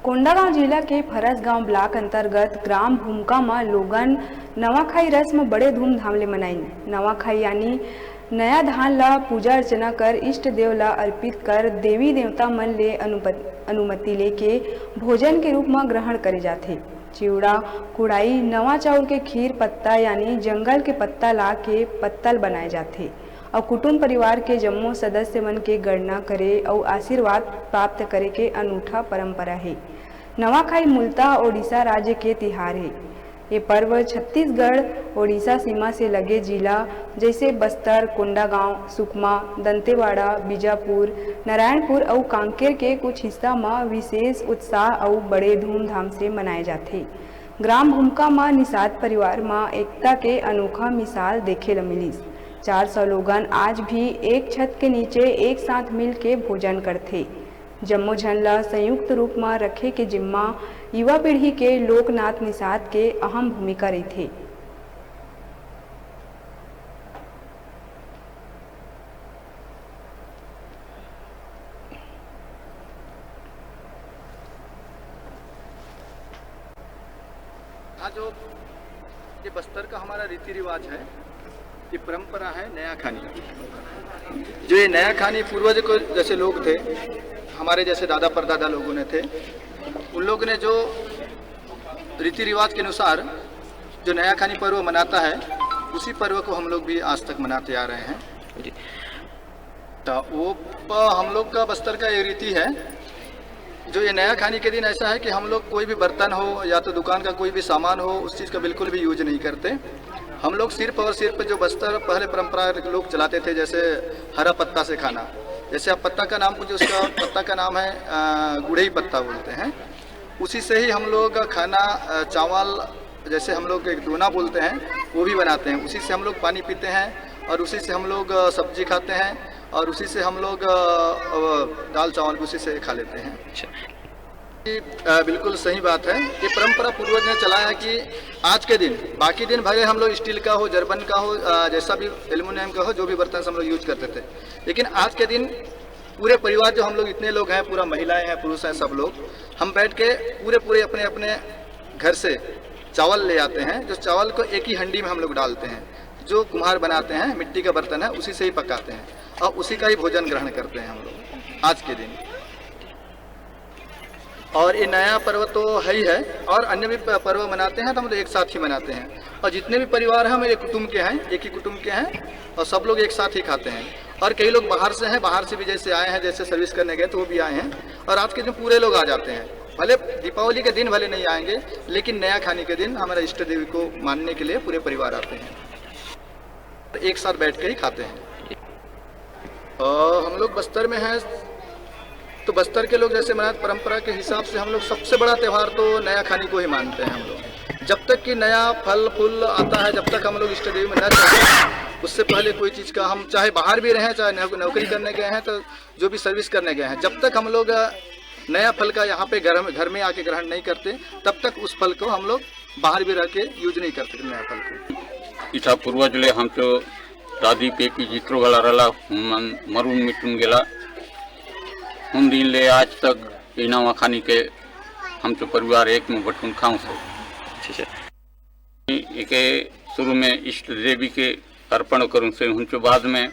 कोंडागांव जिला के फरसगांव ब्लॉक अंतर्गत ग्राम भूमका में लोगन नवाखाई रस्म बड़े धूमधाम ले मनाई। नवाखाई यानी नया धान ला पूजा अर्चना कर इष्ट देव ला अर्पित कर देवी देवता मन ले अनुमति लेके भोजन के रूप में ग्रहण करे जाते। चिवड़ा कुड़ाई नवा चाउर के खीर पत्ता यानी जंगल के पत्ता ला के पत्तल बनाए जाते और कुटुंब परिवार के जम्मो सदस्य मन के गणना करे और आशीर्वाद प्राप्त करे के अनूठा परंपरा है। नवाखाई मूलतः ओडिशा राज्य के तिहार है। ये पर्व छत्तीसगढ़ ओडिशा सीमा से लगे जिला जैसे बस्तर, कोंडागांव, सुकमा, दंतेवाड़ा, बीजापुर, नारायणपुर और कांकेर के कुछ हिस्सा में विशेष उत्साह और बड़े धूमधाम से मनाए जाते। ग्राम भूमका में निषाद परिवार में एकता के अनोखा मिसाल देखे मिली। 400 लोगन आज भी एक छत के नीचे एक साथ मिल के भोजन करते। जम्मो झन ला संयुक्त रूप में रखे के जिम्मा युवा पीढ़ी के लोकनाथ निषाद के अहम भूमिका रही थे। जो ये बस्तर का हमारा रीति रिवाज है, ये परंपरा है नया खानी। जो ये नया खानी पूर्वज को जैसे लोग थे, हमारे जैसे दादा परदादा लोगों ने थे, उन लोगों ने जो रीति रिवाज के अनुसार जो नया खानी पर्व मनाता है, उसी पर्व को हम लोग भी आज तक मनाते आ रहे हैं। तो वो हम लोग का बस्तर का ये रीति है। जो ये नया खानी के दिन ऐसा है कि हम लोग कोई भी बर्तन हो या तो दुकान का कोई भी सामान हो, उस चीज़ का बिल्कुल भी यूज नहीं करते। हम लोग सिर्फ और सिर्फ जो बस्तर पहले परंपरा लोग चलाते थे, जैसे हरा पत्ता से खाना। जैसे आप पत्ता का नाम पूछे, उसका पत्ता का नाम है गुड़ई पत्ता बोलते हैं। उसी से ही हम लोग खाना चावल, जैसे हम लोग एक दोना बोलते हैं, वो भी बनाते हैं। उसी से हम लोग पानी पीते हैं और उसी से हम लोग सब्जी खाते हैं और उसी से हम लोग दाल चावल उसी से खा लेते हैं। बिल्कुल सही बात है। ये परंपरा पूर्वज ने चलाया कि आज के दिन, बाकी दिन भले हम लोग स्टील का हो, जर्मन का हो, जैसा भी एल्युमिनियम का हो, जो भी बर्तन हम लोग यूज करते थे, लेकिन आज के दिन पूरे परिवार, जो हम लोग इतने लोग हैं, पूरा महिलाएं हैं, पुरुष हैं, सब लोग हम बैठ के पूरे अपने अपने घर से चावल ले आते हैं। जो चावल को एक ही हंडी में हम लोग डालते हैं, जो कुम्हार बनाते हैं, मिट्टी का बर्तन है, उसी से ही पकाते हैं और उसी का ही भोजन ग्रहण करते हैं हम लोग आज के दिन। और ये नया पर्व तो है ही है, और अन्य भी पर्व मनाते हैं तो हम लोग एक साथ ही मनाते हैं। और जितने भी परिवार हैं मेरे कुटुंब के हैं, एक ही कुटुंब के हैं, और सब लोग एक साथ ही खाते हैं। और कई लोग बाहर से हैं, बाहर से भी जैसे आए हैं, जैसे सर्विस करने गए तो वो भी आए हैं। और आज के दिन पूरे लोग आ जाते हैं। भले दीपावली के दिन भले नहीं आएंगे, लेकिन नया खाने के दिन हमारा इष्ट देवी को मानने के लिए पूरे परिवार आते हैं, तो एक साथ बैठ के ही खाते हैं। हम लोग बस्तर में हैं, तो बस्तर के लोग जैसे मनाते परंपरा के हिसाब से हम लोग सबसे बड़ा त्यौहार तो नया खानी को ही मानते हैं। हम लोग जब तक कि नया फल फूल आता है, जब तक हम लोग इष्ट देवी में न जाएं, उससे पहले कोई चीज़ का, हम चाहे बाहर भी रहें, चाहे नौकरी करने गए हैं, तो जो भी सर्विस करने गए हैं, जब तक हम लोग नया फल का यहाँ पे घर में आके ग्रहण नहीं करते, तब तक उस फल को हम लोग बाहर भी रह के यूज नहीं करते नया फल को। इथं पूर्वजले आमचं दादी पेपी जित्रो घालाराला मरून मिटून गेला। उन दिन ले आज तक ये नवा खानी के हमचो परिवार एक में बटून खाऊं से एके शुरू में इष्ट देवी के अर्पण करूं से उनके बाद में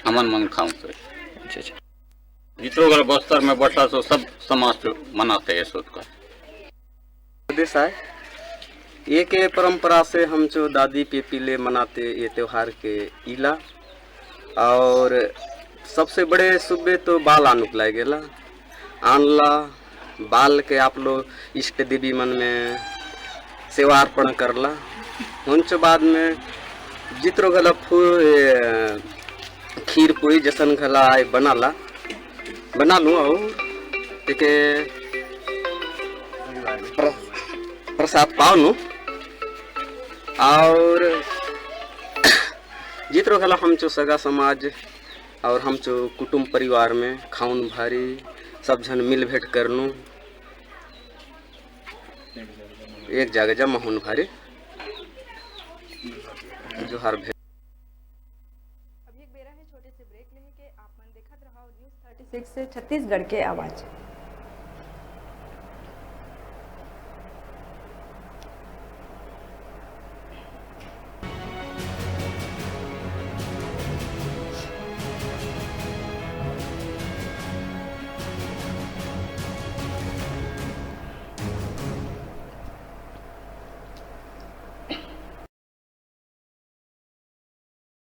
अमन मन खाऊं से। जित्रो घाला बस्तर में बटा तो सब समाज मनाते हैं सोच का देश है। एक परंपरा से हम जो दादी पेपीले मनाते ये त्योहार के इला। और सबसे बड़े सुबह तो बाल आनुक लाए गेला आनला बाल के आप लोग इष्ट देवी मन में सेवा अर्पण करला। उनके बाद में जितरो घला खीर पूरी जैसन घला बना लूँ और एक प्रसाद पाओ लूँ। और जितरो घला हम जो सगा समाज और हम जो कुटुंब परिवार में खाउन भारी सब जन मिल भेंट कर लूँ, एक जगह जमा होन भारी जो हर भेंट। अभी एक बेरा है छोटे से ब्रेक लेके आप मन देखत रहो न्यूज़ 36 से छत्तीसगढ़ के आवाज़।